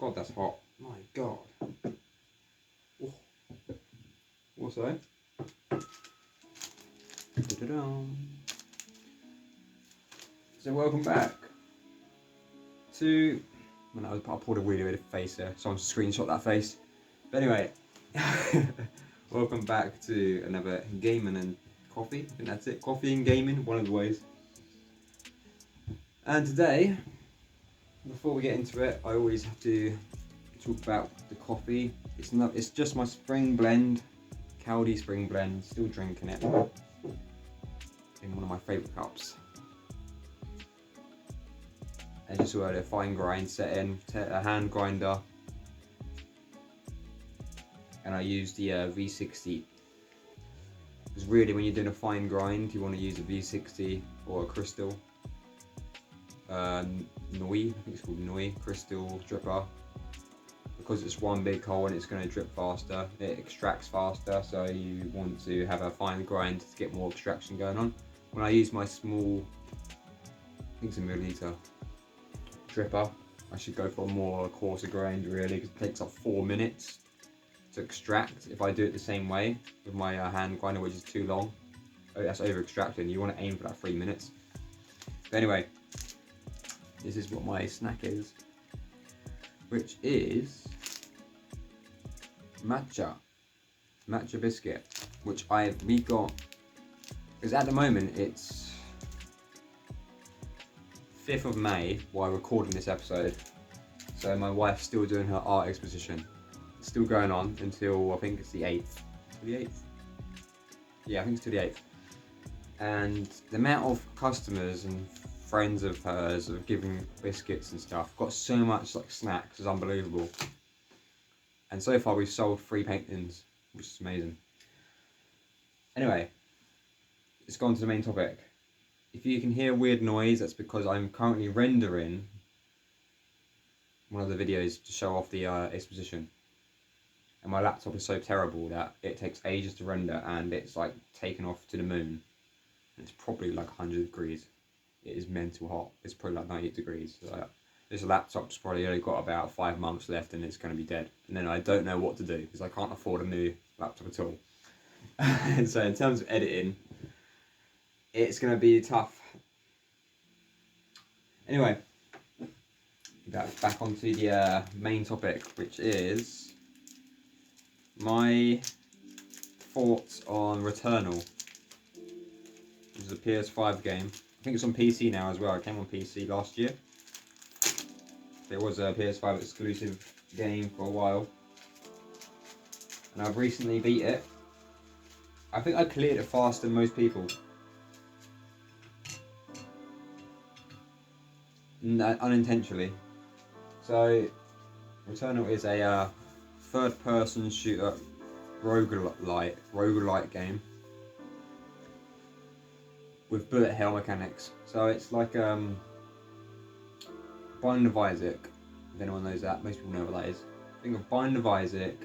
God, that's hot. My God. Oh. Also, so welcome back to. I pulled a really weird face there, so I'm just screenshot that face. But anyway, welcome back to another gaming and coffee. I think that's it. Coffee and gaming, one of the ways. And today, before we get into it, I always have to talk about the coffee. It's just my spring blend, Caldi spring blend. Still drinking it in one of my favourite cups. And just a fine grind set in, a hand grinder, and I use the V60. Because really, when you're doing a fine grind, you want to use a V60 or a crystal. Noi, I think it's called Noi crystal dripper. Because it's one big hole and it's going to drip faster, it extracts faster, so you want to have a fine grind to get more extraction going on. When I use my small, I think it's a milliliter dripper, I should go for a more coarser grind really, because it takes like 4 minutes to extract. If I do it the same way with my hand grinder, which is too long, that's over extracting. You want to aim for that 3 minutes. But anyway, this is what my snack is, which is matcha biscuit, which we got, because at the moment it's 5th of May while recording this episode, so my wife's still doing her art exposition. It's still going on until I think it's the 8th. The 8th? Yeah, I think it's to the 8th. And the amount of customers and friends of hers of giving biscuits and stuff, got so much like snacks, is unbelievable. And so far we've sold 3 paintings, which is amazing. Anyway, let's go on to the main topic. If you can hear weird noise, that's because I'm currently rendering one of the videos to show off the exposition. And my laptop is so terrible that it takes ages to render, and it's like taken off to the moon. And it's probably like 100 degrees. It is mental hot. It's probably like 98 degrees. So this laptop's probably only got about 5 months left and it's going to be dead. And then I don't know what to do because I can't afford a new laptop at all. And so in terms of editing, it's going to be tough. Anyway, back onto the main topic, which is my thoughts on Returnal, which is a PS5 game. I think it's on PC now as well. It came on PC last year. It was a PS5 exclusive game for a while. And I've recently beat it. I think I cleared it faster than most people. Unintentionally. So, Returnal is a third-person shooter roguelite game with bullet hell mechanics. So it's like Bind of Isaac, if anyone knows that. Most people know what that is. Think of Bind of Isaac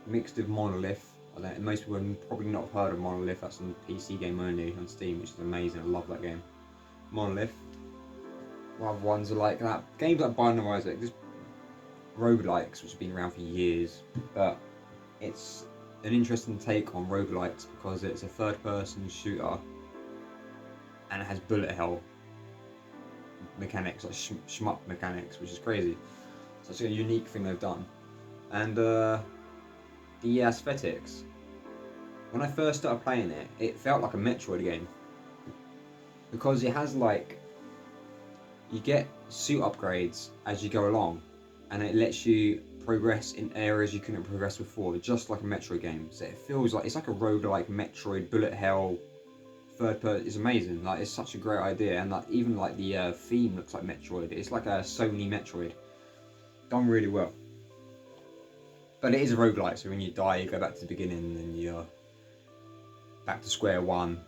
mixed with Monolith. Most people have probably not heard of Monolith. That's a PC game only on Steam, which is amazing. I love that game. Monolith. Other ones are like that. Games like Bind of Isaac, just roguelikes, which have been around for years. But it's an interesting take on roguelikes because it's a third-person shooter and it has bullet hell mechanics, like shmup mechanics, which is crazy. So it's a unique thing they've done. And the aesthetics, when I first started playing it, it felt like a Metroid game. Because it has like, you get suit upgrades as you go along, and it lets you progress in areas you couldn't progress before, just like a Metroid game. So it feels like, it's like a roguelike Metroid, bullet hell, third person. It's amazing. Like, it's such a great idea, and like even like the theme looks like Metroid. It's like a Sony Metroid, done really well. But it is a roguelike, so when you die, you go back to the beginning, and you're back to square one.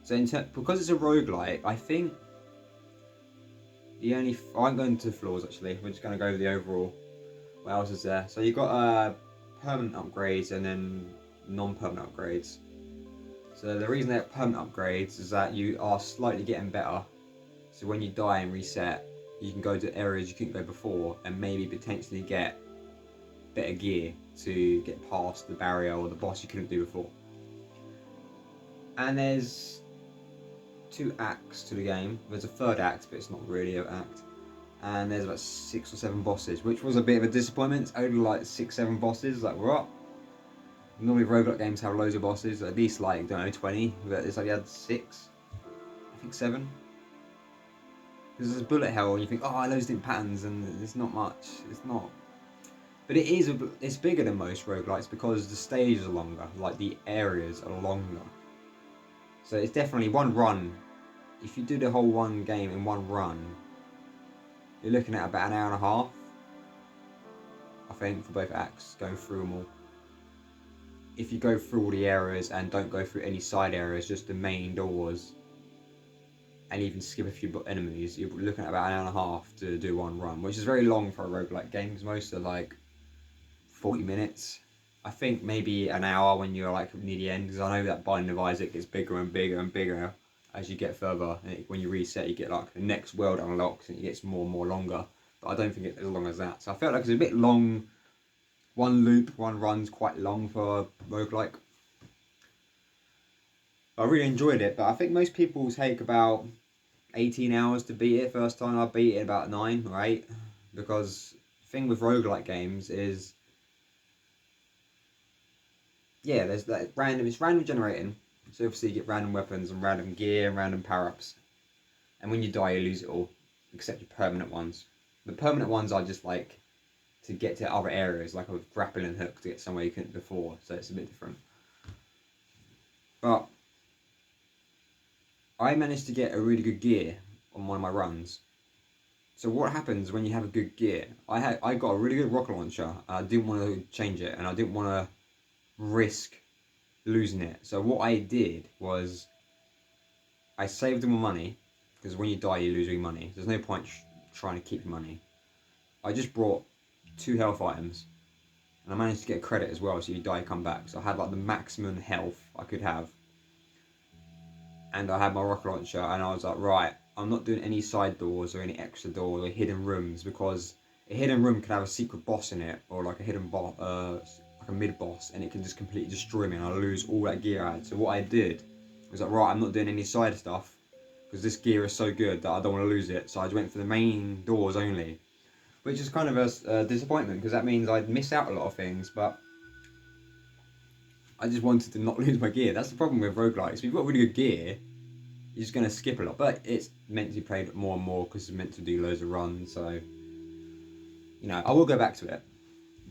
So because it's a roguelike, I think I won't go into flaws actually. We're just going to go over the overall. What else is there? So you've got permanent upgrades and then non-permanent upgrades. So the reason they're permanent upgrades is that you are slightly getting better. So when you die and reset, you can go to areas you couldn't go before and maybe potentially get better gear to get past the barrier or the boss you couldn't do before. And there's 2 acts to the game. There's a 3rd act, but it's not really an act. And there's about 6 or 7 bosses, which was a bit of a disappointment. It's only like 6-7 bosses, like what? Normally roguelike games have loads of bosses, at least like, I don't know, 20, but it's like you had 6, I think 7. Because there's bullet hell and you think, oh, loads of different patterns, and there's not much, it's not. But it's bigger than most roguelikes because the stages are longer, like the areas are longer. So it's definitely one run. If you do the whole one game in one run, you're looking at about an hour and a half, I think, for both acts, going through them all. If you go through all the areas and don't go through any side areas, just the main doors, and even skip a few enemies, you're looking at about an hour and a half to do one run, which is very long for a roguelike game, because most are like 40 minutes. I think maybe an hour when you're like near the end, because I know that Binding of Isaac gets bigger and bigger and bigger as you get further. And when you reset, you get like the next world unlocks and it gets more and more longer. But I don't think it's as long as that. So I felt like it's a bit long. One loop, one run's quite long for a roguelike. I really enjoyed it, but I think most people take about 18 hours to beat it. First time I beat it in about 9 or 8, because the thing with roguelike games is, yeah, there's that it's random generating, so obviously you get random weapons and random gear and random power-ups, and when you die you lose it all, except your permanent ones. The permanent ones are just like to get to other areas, like a grappling hook to get somewhere you couldn't before, so it's a bit different. But I managed to get a really good gear on one of my runs. So what happens when you have a good gear? I got a really good rocket launcher. I didn't want to change it, and I didn't want to risk losing it. So what I did was I saved more money, because when you die you lose your money. There's no point trying to keep your money. I just brought 2 health items, and I managed to get a credit as well, so you die, come back. So I had like the maximum health I could have, and I had my rocket launcher, and I was like, right, I'm not doing any side doors or any extra doors or hidden rooms, because a hidden room can have a secret boss in it, or like a hidden boss, like a mid boss, and it can just completely destroy me and I lose all that gear I had. So what I did was like, right, I'm not doing any side stuff, because this gear is so good that I don't want to lose it. So I just went for the main doors only, which is kind of a disappointment, because that means I'd miss out a lot of things, but I just wanted to not lose my gear. That's the problem with roguelikes. If you've got really good gear, you're just going to skip a lot. But it's meant to be played more and more, because it's meant to do loads of runs, so, you know, I will go back to it.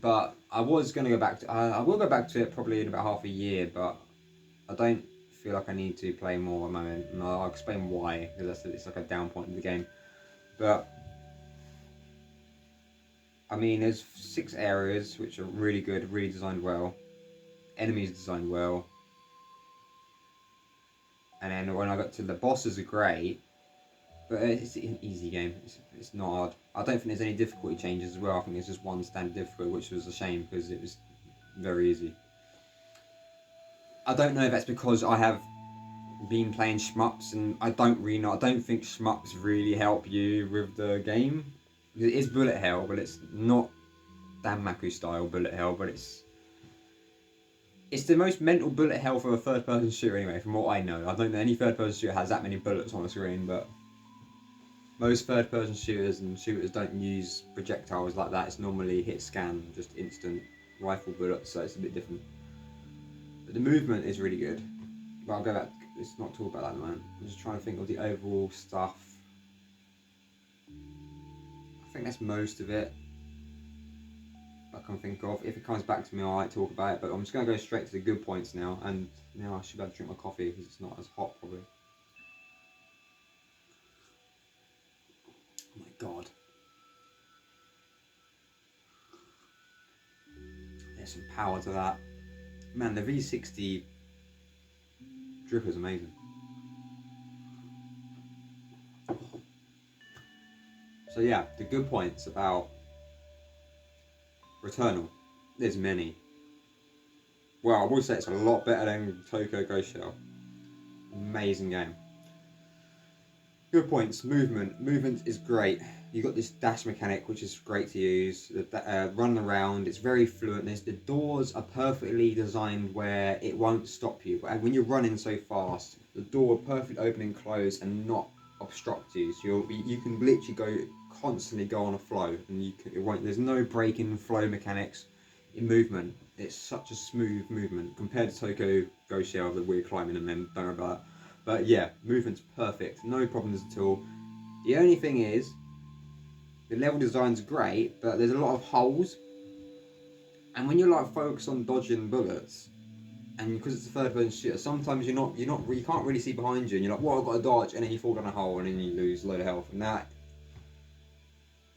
But I was going to go back to I will go back to it probably in about half a year, but I don't feel like I need to play more at the moment, and I'll explain why, because it's like a down point in the game. But I mean, there's 6 areas which are really good, really designed well. Enemies designed well. And then when I got to the bosses are great, but it's an easy game. It's not hard. I don't think there's any difficulty changes as well. I think it's just one standard difficulty, which was a shame, because it was very easy. I don't know if that's because I have been playing shmups, and I don't really know. I don't think shmups really help you with the game. It is bullet hell, but it's not Danmaku style bullet hell, but it's the most mental bullet hell for a third person shooter anyway, from what I know. I don't know any third person shooter has that many bullets on the screen, but most third person shooters and shooters don't use projectiles like that. It's normally hit scan, just instant rifle bullets, so it's a bit different. But the movement is really good. But I'll go back, let's not talk about that at the moment. I'm just trying to think of the overall stuff. I think that's most of it I can think of. If it comes back to me, I might talk about it, but I'm just going to go straight to the good points now, and now I should be able to drink my coffee because it's not as hot probably. Oh my god. There's some power to that. Man, the V60 drip is amazing. So yeah, the good points about Returnal. There's many. Well, I will say it's a lot better than Tokyo Ghost Shell. Amazing game. Good points. Movement. Movement is great. You got this dash mechanic, which is great to use. Run around. It's very fluent. The doors are perfectly designed where it won't stop you. And when you're running so fast, the door will perfectly open and close and not obstruct you. So you can literally constantly go on a flow, and it won't. There's no break-in flow mechanics in movement. It's such a smooth movement compared to Tokyo Ghost Shell that we're climbing and then don't know about that. But yeah, movement's perfect, no problems at all. The only thing is, the level design's great, but there's a lot of holes. And when you're like focused on dodging bullets, and because it's a third-person shooter, sometimes you can't really see behind you, and you're like, "Well, I've got to dodge," and then you fall down a hole, and then you lose a load of health. And that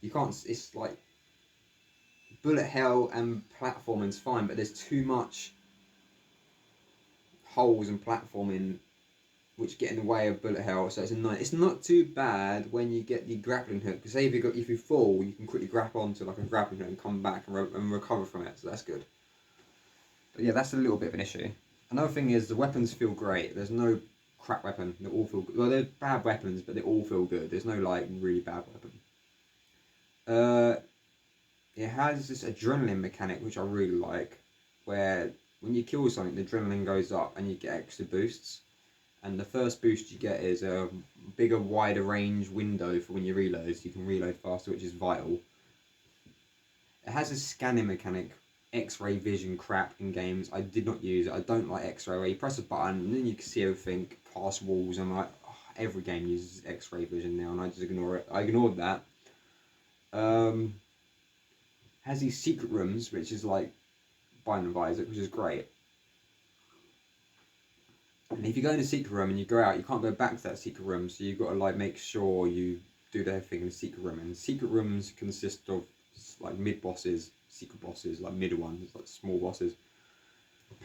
you can't. It's like bullet hell and platforming's fine, but there's too much holes and platforming which get in the way of bullet hell, so it's not too bad when you get the grappling hook. Because say if you fall, you can quickly grab onto like a grappling hook and come back and recover from it, so that's good. But yeah, that's a little bit of an issue. Another thing is the weapons feel great. There's no crap weapon. They all feel good. Well, they're bad weapons, but they all feel good. There's no like really bad weapon. It has this adrenaline mechanic which I really like, where when you kill something, the adrenaline goes up and you get extra boosts. And the first boost you get is a bigger, wider range window for when you reload, so you can reload faster, which is vital. It has a scanning mechanic, X-ray vision crap in games. I did not use it. I don't like X-ray, where you press a button and then you can see everything past walls. And I'm like, oh, every game uses X-ray vision now, and I just ignore it. I ignored that. Has these secret rooms, which is like Binding of Isaac, which is great. And if you go in a secret room and you go out, you can't go back to that secret room, so you've got to like make sure you do everything in the secret room. And secret rooms consist of like mid bosses, secret bosses, like middle ones, like small bosses,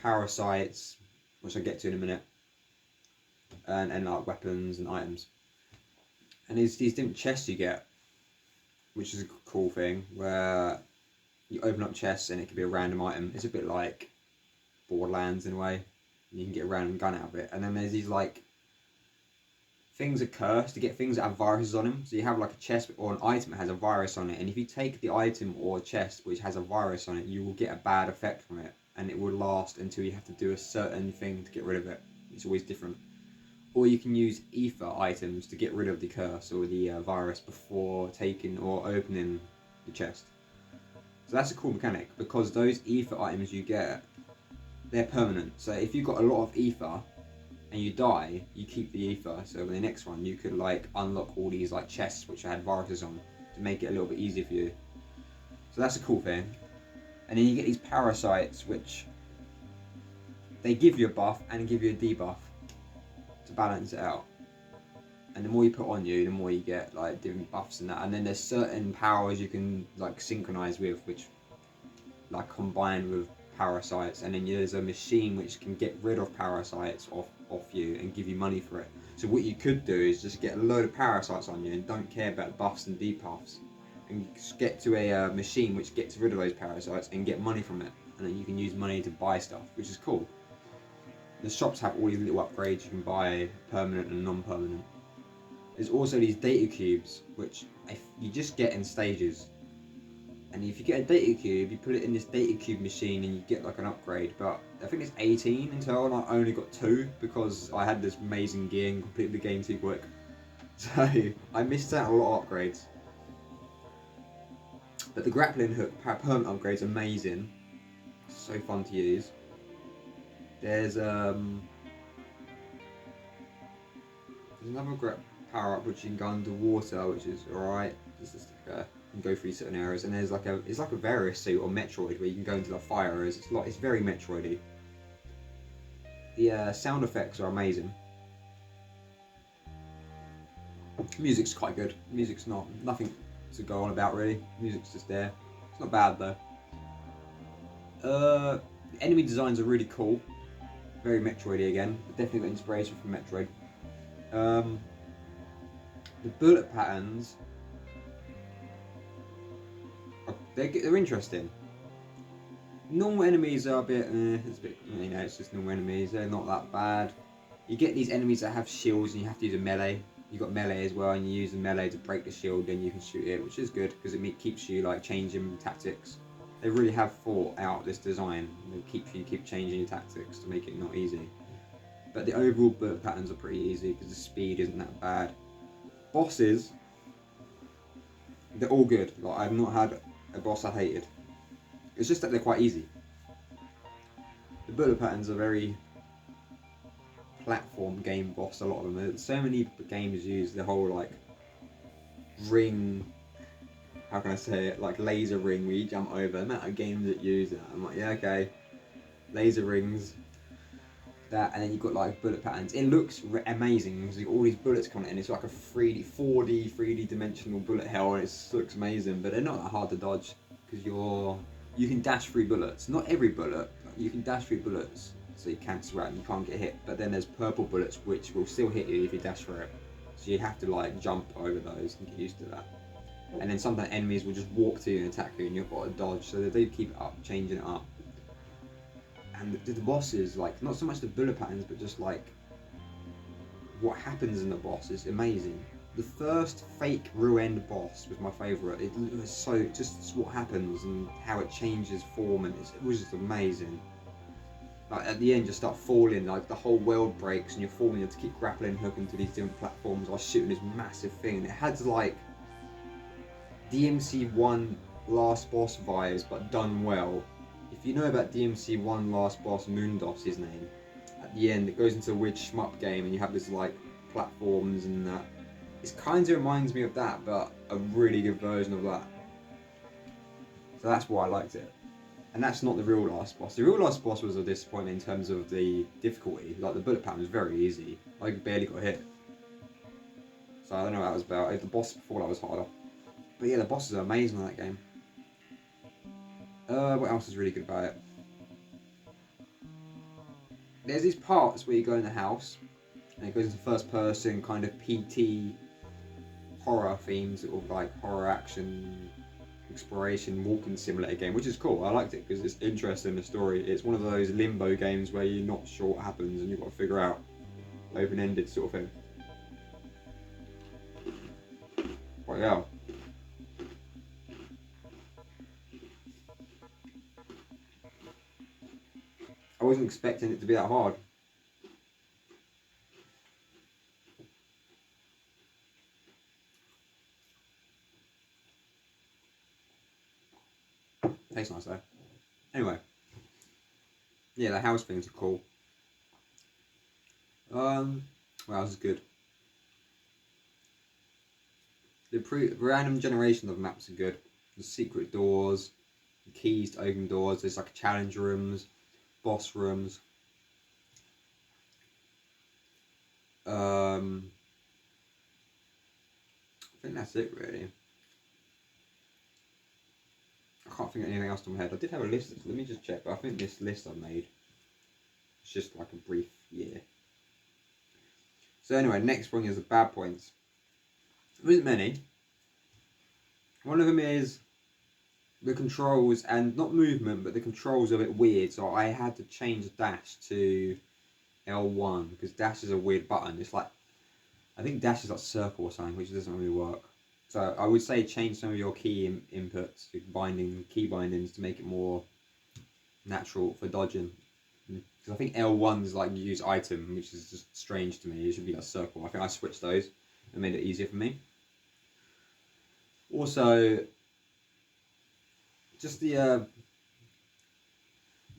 parasites, which I'll get to in a minute, and like weapons and items. And these different chests you get, which is a cool thing, where you open up chests and it could be a random item. It's a bit like Borderlands in a way. You can get a random gun out of it. And then there's these like things are cursed to get things that have viruses on them. So you have like a chest or an item that has a virus on it, and if you take the item or chest which has a virus on it, you will get a bad effect from it, and it will last until you have to do a certain thing to get rid of it. It's always different. Or you can use ether items to get rid of the curse or the virus before taking or opening the chest. So that's a cool mechanic, because those ether items you get, they're permanent. So if you've got a lot of ether and you die, you keep the ether. So in the next one, you could like unlock all these like chests which had viruses on to make it a little bit easier for you. So that's a cool thing. And then you get these parasites which they give you a buff and give you a debuff to balance it out. And the more you put on you, the more you get like different buffs and that. And then there's certain powers you can like synchronize with, which like combine with parasites. And then there's a machine which can get rid of parasites off you and give you money for it. So what you could do is just get a load of parasites on you and don't care about buffs and debuffs, and get to a machine which gets rid of those parasites and get money from it. And then you can use money to buy stuff, which is cool. The shops have all these little upgrades you can buy, permanent and non-permanent. There's also these data cubes, which you just get in stages. And if you get a data cube, you put it in this data cube machine and you get like an upgrade. But I think it's 18 in total, and I only got 2 because I had this amazing gear and completed the game too quick. So I missed out on a lot of upgrades. But the grappling hook permanent upgrade's amazing. So fun to use. There's another power up which you can go underwater, which is alright. This is like you can go through certain areas, and there's like it's like a Varus suit or Metroid where you can go into the fire areas. It's very Metroidy. The sound effects are amazing. Music's quite good. Music's nothing to go on about really. Music's just there. It's not bad though. The enemy designs are really cool. Very Metroidy again. Definitely got inspiration from Metroid. The bullet patterns, they're interesting. Normal enemies are a bit, it's just normal enemies. They're not that bad. You get these enemies that have shields and you have to use a melee. you got melee as well, and you use the melee to break the shield, then you can shoot it, which is good because it keeps you like changing tactics. They really have thought out this design. They keep changing your tactics to make it not easy. But the overall bullet patterns are pretty easy because the speed isn't that bad. Bosses, they're all good. Like, I've not had a boss I hated. It's just that they're quite easy. The bullet patterns are very platform game boss, a lot of them. So many games use the whole like ring, how can I say it, like laser ring where you jump over. The amount of games that use that, I'm like, yeah, okay, laser rings, that, and then you've got like bullet patterns. It looks amazing because you've got all these bullets coming in. It's like a 3D dimensional bullet hell, and it looks amazing. But they're not that hard to dodge because you can dash through bullets. Not every bullet, you can dash through bullets, so you cancel out and you can't get hit. But then there's purple bullets which will still hit you if you dash through it. So you have to like jump over those and get used to that. And then sometimes enemies will just walk to you and attack you, and you've got to dodge. So they do keep it up, changing it up. And the bosses, like, not so much the bullet patterns, but just like what happens in the boss is amazing. The first fake ruined boss was my favourite. It was so just what happens and how it changes form, and it was just amazing. Like at the end, you start falling, like the whole world breaks, and you're falling. You have to keep grappling, hooking to these different platforms. I was shooting this massive thing, and it had like DMC1 last boss vibes, but done well. If you know about DMC1 last boss, Moondos, his name, at the end it goes into a weird shmup game and you have this like platforms and that. It kind of reminds me of that, but a really good version of that. So that's why I liked it. And that's not the real last boss. The real last boss was a disappointment in terms of the difficulty. Like the bullet pattern was very easy. I barely got hit. So I don't know what that was about. The boss before that was harder. But yeah, the bosses are amazing in that game. What else is really good about it? There's these parts where you go in the house, and it goes into first person, kind of PT horror themes, sort of like horror action, exploration, walking simulator game, which is cool. I liked it because it's interesting, the story. It's one of those limbo games where you're not sure what happens and you've got to figure out, open-ended sort of thing. What the hell? I wasn't expecting it to be that hard. Tastes nice though. Anyway, yeah, the house things are cool. What else is good? The random generation of maps are good. The secret doors, the keys to open doors. There's like challenge rooms, boss rooms. I think that's it really. I can't think of anything else in my head. I did have a list, let me just check, but I think this list I made is just like a brief year. So anyway, next one is the bad points. There isn't many. One of them is the controls, and not movement, but the controls are a bit weird, so I had to change dash to L1 because dash is a weird button. It's like, I think dash is like circle or something, which doesn't really work. So I would say change some of your key inputs, key bindings to make it more natural for dodging. Because I think L1 is like use item, which is just strange to me. It should be like circle. I think I switched those and made it easier for me. Also, just the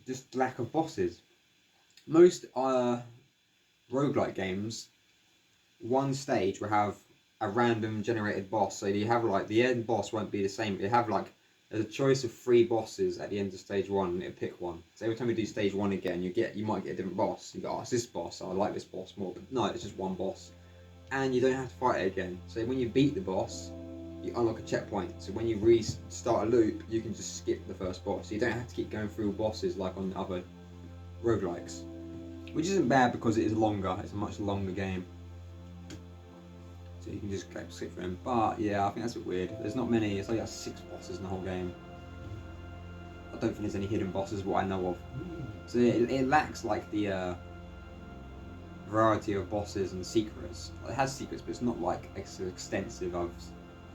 just lack of bosses. Most roguelike games, one stage will have a random generated boss. So you have like the end boss won't be the same. You have like there's a choice of 3 bosses at the end of stage 1, and it'll pick one. So every time you do stage 1 again, you might get a different boss. You go, oh, it's this boss. I like this boss more. But no, it's just one boss, and you don't have to fight it again. So when you beat the boss, you unlock a checkpoint. So when you restart a loop, you can just skip the first boss. So you don't have to keep going through bosses like on other roguelikes. Which isn't bad because it is longer. It's a much longer game. So you can just skip through them. But yeah, I think that's a bit weird. There's not many. It's like 6 bosses in the whole game. I don't think there's any hidden bosses what I know of. So it lacks like the variety of bosses and secrets. It has secrets, but it's not like extensive as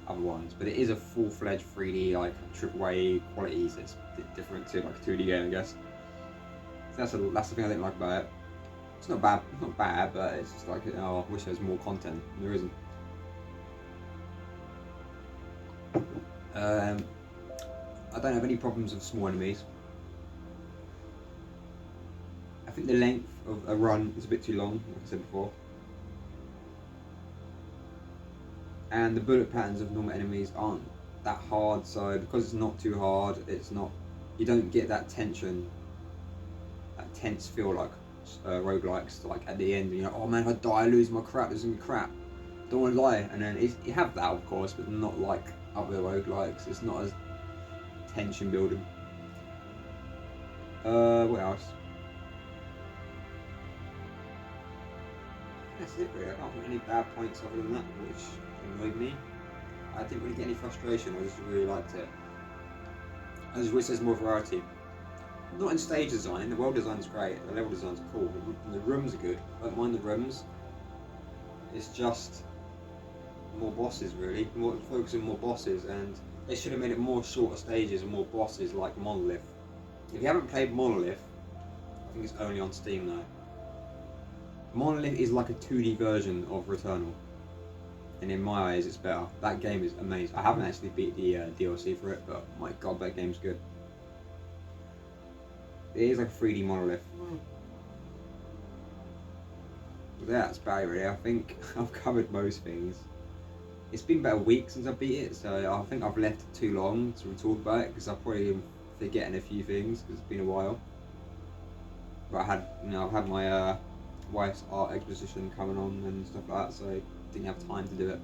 other ones. But it is a full-fledged 3D like AAA quality, so it's a bit different to like a 2D game, I guess. So that's the thing I didn't like about it. It's not bad, but it's just like, oh, I wish there was more content. There isn't. I don't have any problems with small enemies. I think the length of a run is a bit too long, like I said before. And the bullet patterns of normal enemies aren't that hard, so because it's not too hard, you don't get that tension, that tense feel like roguelikes, like at the end, you know, oh man, if I die, I lose my crap, losing my crap. Don't want to lie, and then you have that, of course, but not like other roguelikes. It's not as tension building. What else? That's it really. I can't think any bad points other than that, which annoyed me. I didn't really get any frustration. I just really liked it. I just wish there's more variety. Not in stage design. The world design's great. The level design's cool. The rooms are good. I don't mind the rooms. It's just more bosses really. Focus on more bosses, and they should have made it more shorter stages and more bosses like Monolith. If you haven't played Monolith, I think it's only on Steam though. Monolith is like a 2D version of Returnal, and in my eyes it's better. That game is amazing. I haven't actually beat the DLC for it, but my god, that game's good. It is like a 3D Monolith. But yeah, that's about it really. I think I've covered most things. It's been about a week since I beat it, so I think I've left it too long to talk about it, because I've probably forgetting a few things because it's been a while. But I've had my wife's art exposition coming on and stuff like that, so I didn't have time to do it.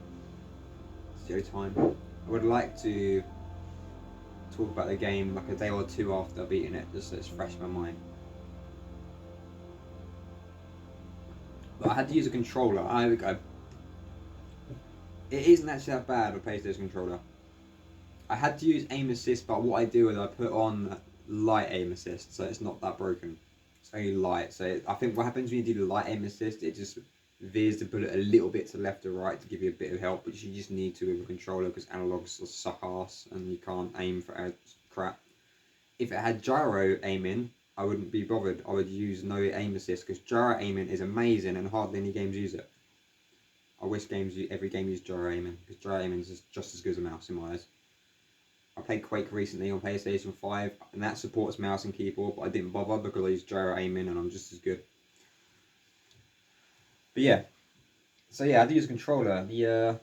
Zero time. I would like to talk about the game like a day or two after beating it, just so it's fresh in my mind. But I had to use a controller. There we go. It isn't actually that bad with a PlayStation controller. I had to use aim assist, but what I do is I put on light aim assist, so it's not that broken. It's only light, so I think what happens when you do the light aim assist, it just veers the bullet a little bit to left or right to give you a bit of help, which you just need to with a controller because analogs suck ass and you can't aim for crap. If it had gyro aiming, I wouldn't be bothered. I would use no aim assist because gyro aiming is amazing and hardly any games use it. I wish every game used gyro aiming, because gyro aiming is just as good as a mouse in my eyes. I played Quake recently on PlayStation 5, and that supports mouse and keyboard, but I didn't bother because I used gyro aiming and I'm just as good. But yeah, so yeah, I do use a controller. The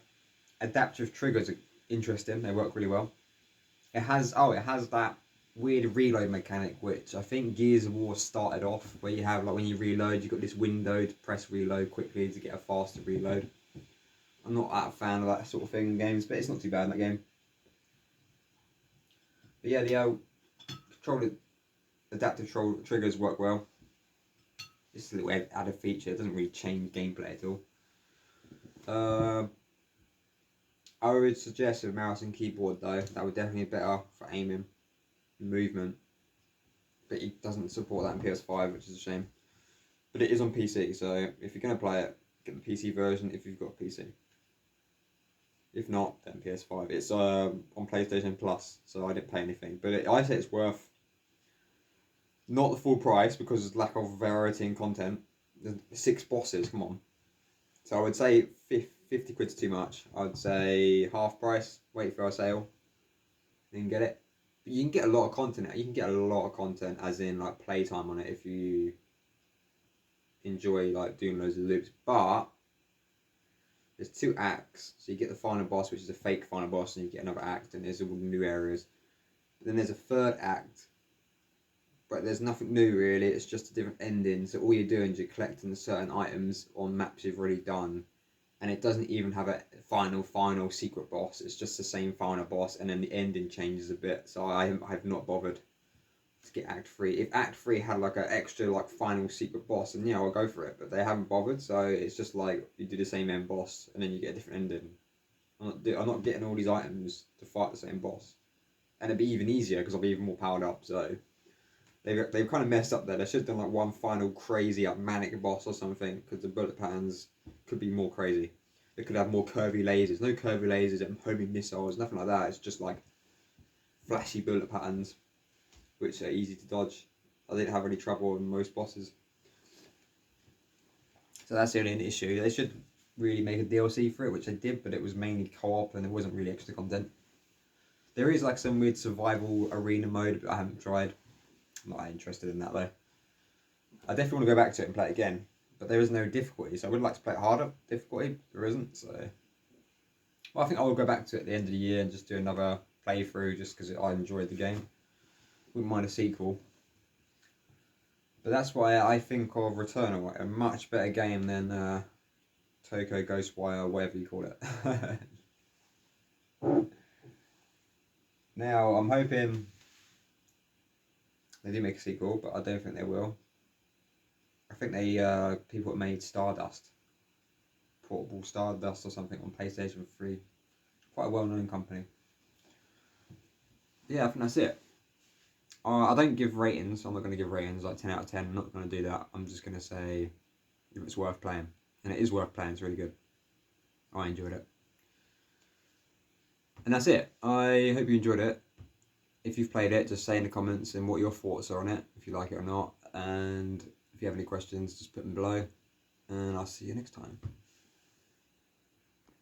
adaptive triggers are interesting, they work really well. It has that weird reload mechanic, which I think Gears of War started off, where you have, like, when you reload, you've got this window to press reload quickly to get a faster reload. I'm not that fan of that sort of thing in games, but it's not too bad in that game. But yeah, the adaptive triggers work well. Just a little added feature. It doesn't really change gameplay at all. I would suggest a mouse and keyboard though. That would definitely be better for aiming, movement. But it doesn't support that in PS5, which is a shame. But it is on PC, so if you're gonna play it, get the PC version if you've got a PC. If not, then PS5. It's on PlayStation Plus, so I didn't pay anything. But I say it's worth not the full price because there's lack of variety in content. There's 6 bosses, come on. So I would say 50 quid's too much. I would say half price, wait for a sale, then get it. But you can get a lot of content. You can get a lot of content, as in like playtime on it if you enjoy like doing loads of loops. But there's 2 acts, so you get the final boss, which is a fake final boss, and you get another act, and there's all new areas. But then there's a 3rd act, but there's nothing new really, it's just a different ending. So all you're doing is you're collecting certain items on maps you've already done, and it doesn't even have a final secret boss. It's just the same final boss, and then the ending changes a bit. So I have not bothered to get Act 3. If Act 3 had like an extra like final secret boss, then yeah, I'll go for it. But they haven't bothered, so it's just like you do the same end boss and then you get a different ending. I'm not getting all these items to fight the same boss, and it'd be even easier because I'll be even more powered up. So they've kind of messed up there. They should have done like one final crazy like manic boss or something, because the bullet patterns could be more crazy. They could have more curvy lasers. No curvy lasers and homing missiles, nothing like that. It's just like flashy bullet patterns, which are easy to dodge. I didn't have any trouble with most bosses. So that's the only issue. They should really make a DLC for it, which they did, but it was mainly co-op and it wasn't really extra content. There is like some weird survival arena mode, but I haven't tried. I'm not interested in that though. I definitely want to go back to it and play it again, but there is no difficulty, so I would like to play it harder difficulty. There isn't, so. Well, I think I will go back to it at the end of the year and just do another playthrough, just because I enjoyed the game. Wouldn't mind a sequel. But that's why I think of Returnal, a much better game than Tokyo Ghostwire, whatever you call it. Now, I'm hoping they do make a sequel, but I don't think they will. I think they people that made Stardust, Portable Stardust or something on PlayStation 3. Quite a well-known company. Yeah, I think that's it. I don't give ratings. I'm not going to give ratings like 10 out of 10. I'm not going to do that. I'm just going to say if it's worth playing. And it is worth playing. It's really good. I enjoyed it. And that's it. I hope you enjoyed it. If you've played it, just say in the comments and what your thoughts are on it, if you like it or not. And if you have any questions, just put them below. And I'll see you next time.